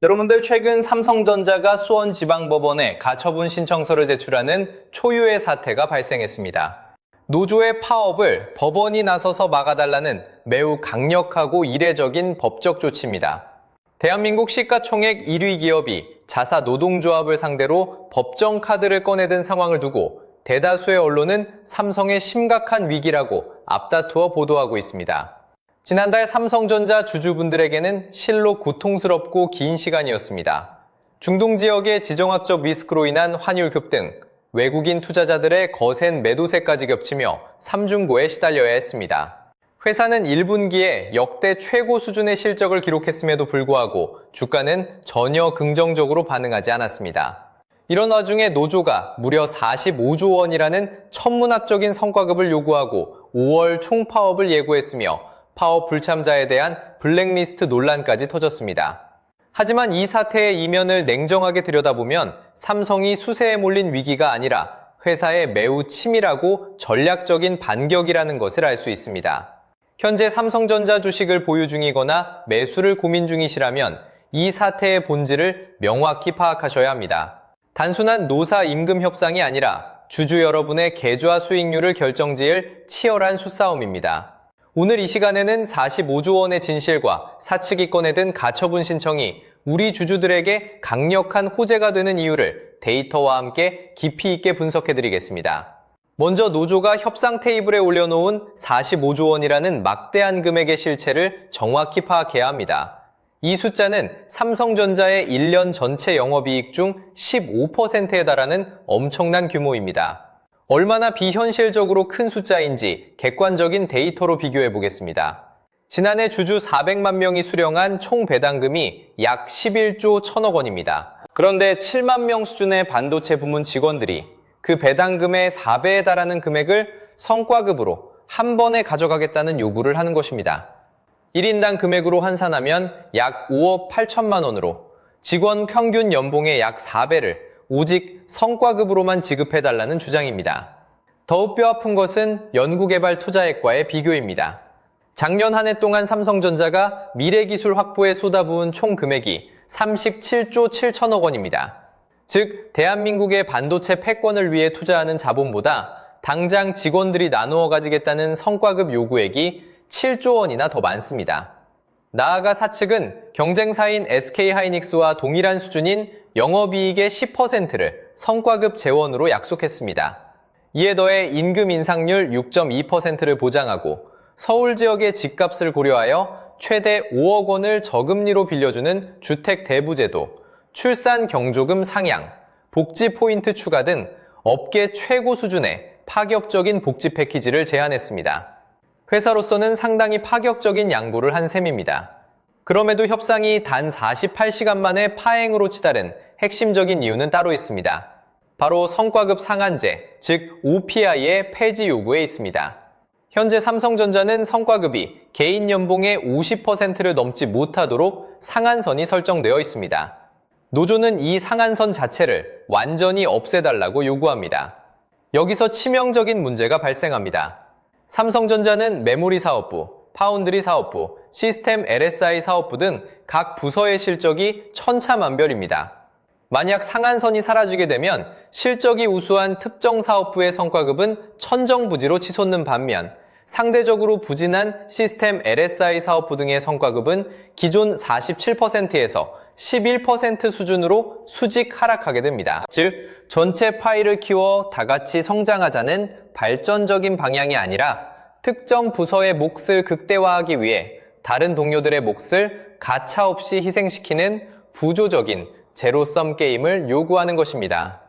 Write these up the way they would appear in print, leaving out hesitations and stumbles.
여러분들 최근 삼성전자가 수원지방법원에 가처분 신청서를 제출하는 초유의 사태가 발생했습니다. 노조의 파업을 법원이 나서서 막아달라는 매우 강력하고 이례적인 법적 조치입니다. 대한민국 시가총액 1위 기업이 자사 노동조합을 상대로 법정 카드를 꺼내든 상황을 두고 대다수의 언론은 삼성의 심각한 위기라고 앞다투어 보도하고 있습니다. 지난달 삼성전자 주주분들에게는 실로 고통스럽고 긴 시간이었습니다. 중동 지역의 지정학적 리스크로 인한 환율 급등, 외국인 투자자들의 거센 매도세까지 겹치며 삼중고에 시달려야 했습니다. 회사는 1분기에 역대 최고 수준의 실적을 기록했음에도 불구하고 주가는 전혀 긍정적으로 반응하지 않았습니다. 이런 와중에 노조가 무려 45조 원이라는 천문학적인 성과급을 요구하고 5월 총파업을 예고했으며 파업 불참자에 대한 블랙리스트 논란까지 터졌습니다. 하지만 이 사태의 이면을 냉정하게 들여다보면 삼성이 수세에 몰린 위기가 아니라 회사의 매우 치밀하고 전략적인 반격이라는 것을 알 수 있습니다. 현재 삼성전자 주식을 보유 중이거나 매수를 고민 중이시라면 이 사태의 본질을 명확히 파악하셔야 합니다. 단순한 노사 임금 협상이 아니라 주주 여러분의 계좌 수익률을 결정지을 치열한 수싸움입니다. 오늘 이 시간에는 45조 원의 진실과 사측이 꺼내든 가처분 신청이 우리 주주들에게 강력한 호재가 되는 이유를 데이터와 함께 깊이 있게 분석해드리겠습니다. 먼저 노조가 협상 테이블에 올려놓은 45조 원이라는 막대한 금액의 실체를 정확히 파악해야 합니다. 이 숫자는 삼성전자의 1년 전체 영업이익 중 15%에 달하는 엄청난 규모입니다. 얼마나 비현실적으로 큰 숫자인지 객관적인 데이터로 비교해 보겠습니다. 지난해 주주 400만 명이 수령한 총 배당금이 약 11조 1천억 원입니다. 그런데 7만 명 수준의 반도체 부문 직원들이 그 배당금의 4배에 달하는 금액을 성과급으로 한 번에 가져가겠다는 요구를 하는 것입니다. 1인당 금액으로 환산하면 약 5억 8천만 원으로 직원 평균 연봉의 약 4배를 오직 성과급으로만 지급해달라는 주장입니다. 더욱 뼈아픈 것은 연구개발 투자액과의 비교입니다. 작년 한 해 동안 삼성전자가 미래기술 확보에 쏟아부은 총 금액이 37조 7천억 원입니다. 즉, 대한민국의 반도체 패권을 위해 투자하는 자본보다 당장 직원들이 나누어 가지겠다는 성과급 요구액이 7조 원이나 더 많습니다. 나아가 사측은 경쟁사인 SK하이닉스와 동일한 수준인 영업이익의 10%를 성과급 재원으로 약속했습니다. 이에 더해 임금 인상률 6.2%를 보장하고 서울 지역의 집값을 고려하여 최대 5억 원을 저금리로 빌려주는 주택 대부제도, 출산 경조금 상향, 복지 포인트 추가 등 업계 최고 수준의 파격적인 복지 패키지를 제안했습니다. 회사로서는 상당히 파격적인 양보를 한 셈입니다. 그럼에도 협상이 단 48시간 만에 파행으로 치달은 핵심적인 이유는 따로 있습니다. 바로 성과급 상한제, 즉 OPI의 폐지 요구에 있습니다. 현재 삼성전자는 성과급이 개인 연봉의 50%를 넘지 못하도록 상한선이 설정되어 있습니다. 노조는 이 상한선 자체를 완전히 없애달라고 요구합니다. 여기서 치명적인 문제가 발생합니다. 삼성전자는 메모리 사업부, 파운드리 사업부, 시스템 LSI 사업부 등 각 부서의 실적이 천차만별입니다. 만약 상한선이 사라지게 되면 실적이 우수한 특정 사업부의 성과급은 천정부지로 치솟는 반면 상대적으로 부진한 시스템 LSI 사업부 등의 성과급은 기존 47%에서 11% 수준으로 수직 하락하게 됩니다. 즉, 전체 파이를 키워 다 같이 성장하자는 발전적인 방향이 아니라 특정 부서의 몫을 극대화하기 위해 다른 동료들의 몫을 가차없이 희생시키는 부조적인 제로섬 게임을 요구하는 것입니다.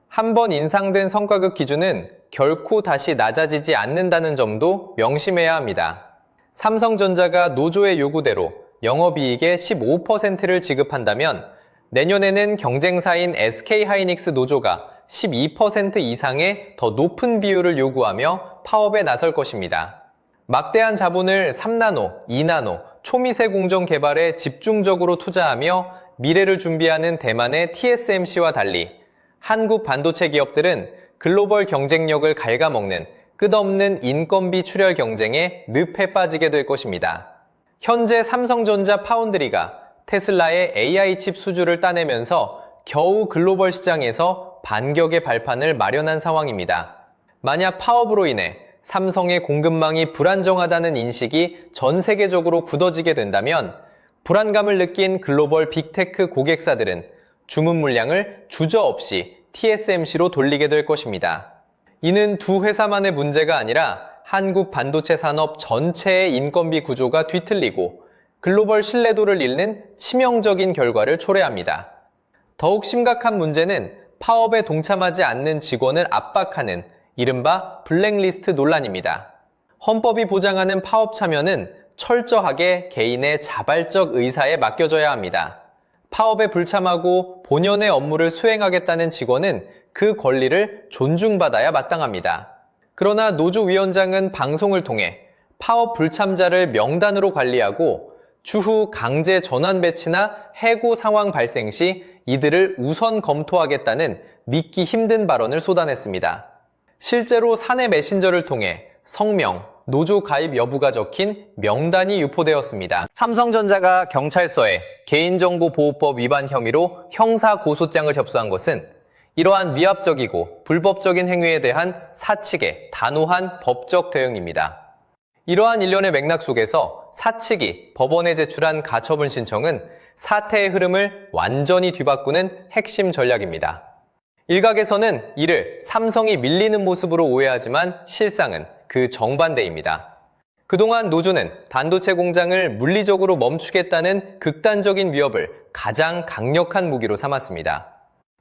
한 번 인상된 성과급 기준은 결코 다시 낮아지지 않는다는 점도 명심해야 합니다. 삼성전자가 노조의 요구대로 영업이익의 15%를 지급한다면 내년에는 경쟁사인 SK하이닉스 노조가 12% 이상의 더 높은 비율을 요구하며 파업에 나설 것입니다. 막대한 자본을 3나노, 2나노, 초미세 공정 개발에 집중적으로 투자하며 미래를 준비하는 대만의 TSMC와 달리 한국 반도체 기업들은 글로벌 경쟁력을 갉아먹는 끝없는 인건비 출혈 경쟁에 늪에 빠지게 될 것입니다. 현재 삼성전자 파운드리가 테슬라의 AI 칩 수주를 따내면서 겨우 글로벌 시장에서 반격의 발판을 마련한 상황입니다. 만약 파업으로 인해 삼성의 공급망이 불안정하다는 인식이 전 세계적으로 굳어지게 된다면 불안감을 느낀 글로벌 빅테크 고객사들은 주문 물량을 주저없이 TSMC로 돌리게 될 것입니다. 이는 두 회사만의 문제가 아니라 한국 반도체 산업 전체의 인건비 구조가 뒤틀리고 글로벌 신뢰도를 잃는 치명적인 결과를 초래합니다. 더욱 심각한 문제는 파업에 동참하지 않는 직원을 압박하는 이른바 블랙리스트 논란입니다. 헌법이 보장하는 파업 참여는 철저하게 개인의 자발적 의사에 맡겨져야 합니다. 파업에 불참하고 본연의 업무를 수행하겠다는 직원은 그 권리를 존중받아야 마땅합니다. 그러나 노조위원장은 방송을 통해 파업 불참자를 명단으로 관리하고 추후 강제 전환 배치나 해고 상황 발생 시 이들을 우선 검토하겠다는 믿기 힘든 발언을 쏟아냈습니다. 실제로 사내 메신저를 통해 성명, 노조 가입 여부가 적힌 명단이 유포되었습니다. 삼성전자가 경찰서에 개인정보보호법 위반 혐의로 형사고소장을 접수한 것은 이러한 위압적이고 불법적인 행위에 대한 사측의 단호한 법적 대응입니다. 이러한 일련의 맥락 속에서 사측이 법원에 제출한 가처분 신청은 사태의 흐름을 완전히 뒤바꾸는 핵심 전략입니다. 일각에서는 이를 삼성이 밀리는 모습으로 오해하지만 실상은 그 정반대입니다. 그동안 노조는 반도체 공장을 물리적으로 멈추겠다는 극단적인 위협을 가장 강력한 무기로 삼았습니다.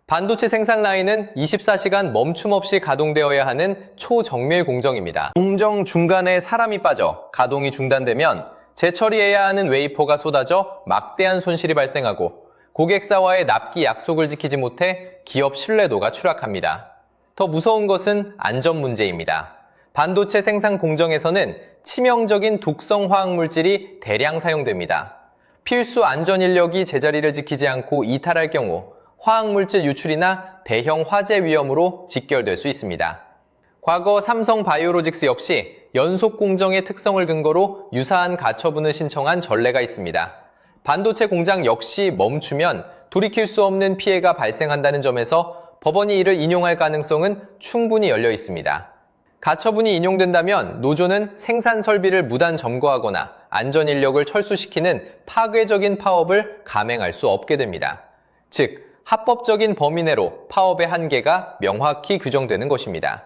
반도체 생산 라인은 24시간 멈춤 없이 가동되어야 하는 초정밀 공정입니다. 공정 중간에 사람이 빠져 가동이 중단되면 재처리해야 하는 웨이퍼가 쏟아져 막대한 손실이 발생하고 고객사와의 납기 약속을 지키지 못해 기업 신뢰도가 추락합니다. 더 무서운 것은 안전 문제입니다. 반도체 생산 공정에서는 치명적인 독성 화학물질이 대량 사용됩니다. 필수 안전 인력이 제자리를 지키지 않고 이탈할 경우 화학물질 유출이나 대형 화재 위험으로 직결될 수 있습니다. 과거 삼성 바이오로직스 역시 연속 공정의 특성을 근거로 유사한 가처분을 신청한 전례가 있습니다. 반도체 공장 역시 멈추면 돌이킬 수 없는 피해가 발생한다는 점에서 법원이 이를 인용할 가능성은 충분히 열려 있습니다. 가처분이 인용된다면 노조는 생산 설비를 무단 점거하거나 안전 인력을 철수시키는 파괴적인 파업을 감행할 수 없게 됩니다. 즉, 합법적인 범위 내로 파업의 한계가 명확히 규정되는 것입니다.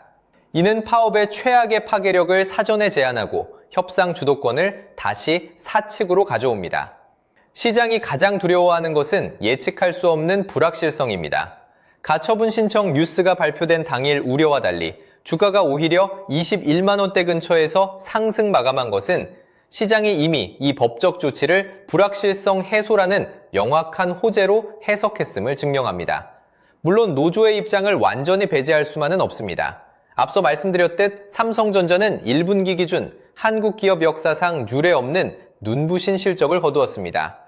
이는 파업의 최악의 파괴력을 사전에 제한하고 협상 주도권을 다시 사측으로 가져옵니다. 시장이 가장 두려워하는 것은 예측할 수 없는 불확실성입니다. 가처분 신청 뉴스가 발표된 당일 우려와 달리 주가가 오히려 21만 원대 근처에서 상승 마감한 것은 시장이 이미 이 법적 조치를 불확실성 해소라는 명확한 호재로 해석했음을 증명합니다. 물론 노조의 입장을 완전히 배제할 수만은 없습니다. 앞서 말씀드렸듯 삼성전자는 1분기 기준 한국 기업 역사상 유례없는 눈부신 실적을 거두었습니다.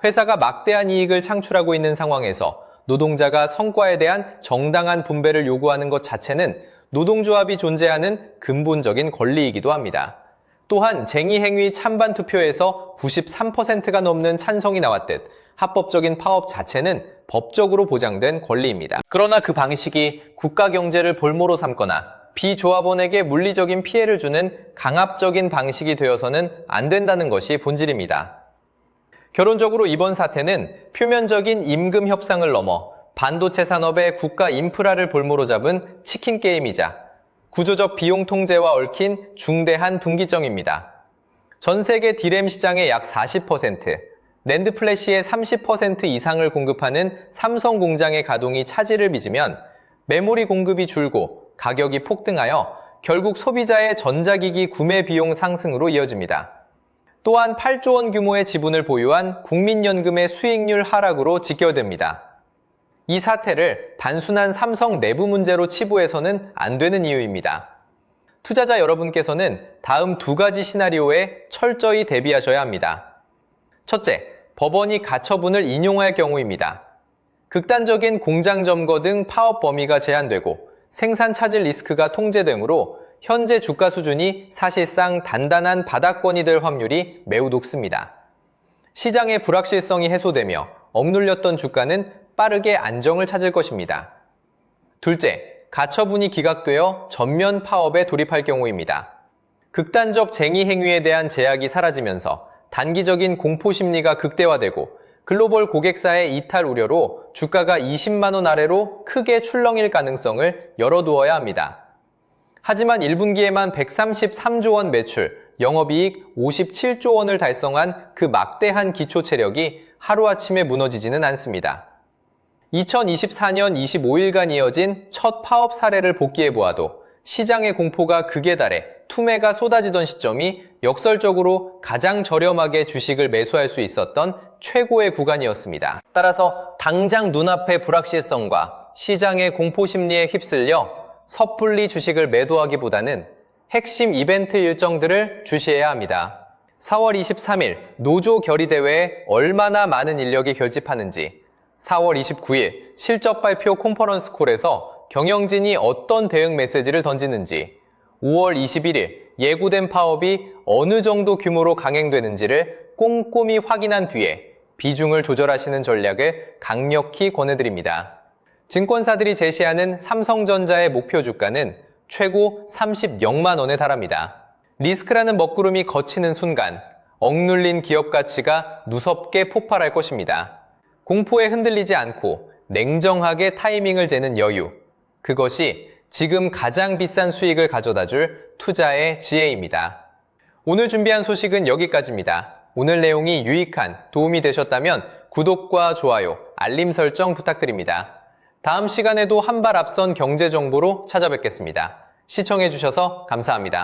회사가 막대한 이익을 창출하고 있는 상황에서 노동자가 성과에 대한 정당한 분배를 요구하는 것 자체는 노동조합이 존재하는 근본적인 권리이기도 합니다. 또한 쟁의행위 찬반 투표에서 93%가 넘는 찬성이 나왔듯 합법적인 파업 자체는 법적으로 보장된 권리입니다. 그러나 그 방식이 국가 경제를 볼모로 삼거나 비조합원에게 물리적인 피해를 주는 강압적인 방식이 되어서는 안 된다는 것이 본질입니다. 결론적으로 이번 사태는 표면적인 임금 협상을 넘어 반도체 산업의 국가 인프라를 볼모로 잡은 치킨 게임이자 구조적 비용 통제와 얽힌 중대한 분기점입니다. 전 세계 디램 시장의 약 40%, 낸드 플래시의 30% 이상을 공급하는 삼성 공장의 가동이 차질을 빚으면 메모리 공급이 줄고 가격이 폭등하여 결국 소비자의 전자기기 구매 비용 상승으로 이어집니다. 또한 8조 원 규모의 지분을 보유한 국민연금의 수익률 하락으로 직결됩니다. 이 사태를 단순한 삼성 내부 문제로 치부해서는 안 되는 이유입니다. 투자자 여러분께서는 다음 두 가지 시나리오에 철저히 대비하셔야 합니다. 첫째, 법원이 가처분을 인용할 경우입니다. 극단적인 공장 점거 등 파업 범위가 제한되고 생산 차질 리스크가 통제되므로 현재 주가 수준이 사실상 단단한 바닥권이 될 확률이 매우 높습니다. 시장의 불확실성이 해소되며 억눌렸던 주가는 빠르게 안정을 찾을 것입니다. 둘째, 가처분이 기각되어 전면 파업에 돌입할 경우입니다. 극단적 쟁의 행위에 대한 제약이 사라지면서 단기적인 공포 심리가 극대화되고 글로벌 고객사의 이탈 우려로 주가가 20만 원 아래로 크게 출렁일 가능성을 열어두어야 합니다. 하지만 1분기에만 133조 원 매출, 영업이익 57조 원을 달성한 그 막대한 기초 체력이 하루아침에 무너지지는 않습니다. 2024년 25일간 이어진 첫 파업 사례를 복기해보아도 시장의 공포가 극에 달해 투매가 쏟아지던 시점이 역설적으로 가장 저렴하게 주식을 매수할 수 있었던 최고의 구간이었습니다. 따라서 당장 눈앞의 불확실성과 시장의 공포 심리에 휩쓸려 섣불리 주식을 매도하기보다는 핵심 이벤트 일정들을 주시해야 합니다. 4월 23일 노조 결의대회에 얼마나 많은 인력이 결집하는지, 4월 29일 실적 발표 컨퍼런스 콜에서 경영진이 어떤 대응 메시지를 던지는지, 5월 21일 예고된 파업이 어느 정도 규모로 강행되는지를 꼼꼼히 확인한 뒤에 비중을 조절하시는 전략을 강력히 권해드립니다. 증권사들이 제시하는 삼성전자의 목표 주가는 최고 30여만 원에 달합니다. 리스크라는 먹구름이 걷히는 순간 억눌린 기업 가치가 무섭게 폭발할 것입니다. 공포에 흔들리지 않고 냉정하게 타이밍을 재는 여유, 그것이 지금 가장 비싼 수익을 가져다줄 투자의 지혜입니다. 오늘 준비한 소식은 여기까지입니다. 오늘 내용이 유익한, 도움이 되셨다면 구독과 좋아요, 알림 설정 부탁드립니다. 다음 시간에도 한 발 앞선 경제 정보로 찾아뵙겠습니다. 시청해주셔서 감사합니다.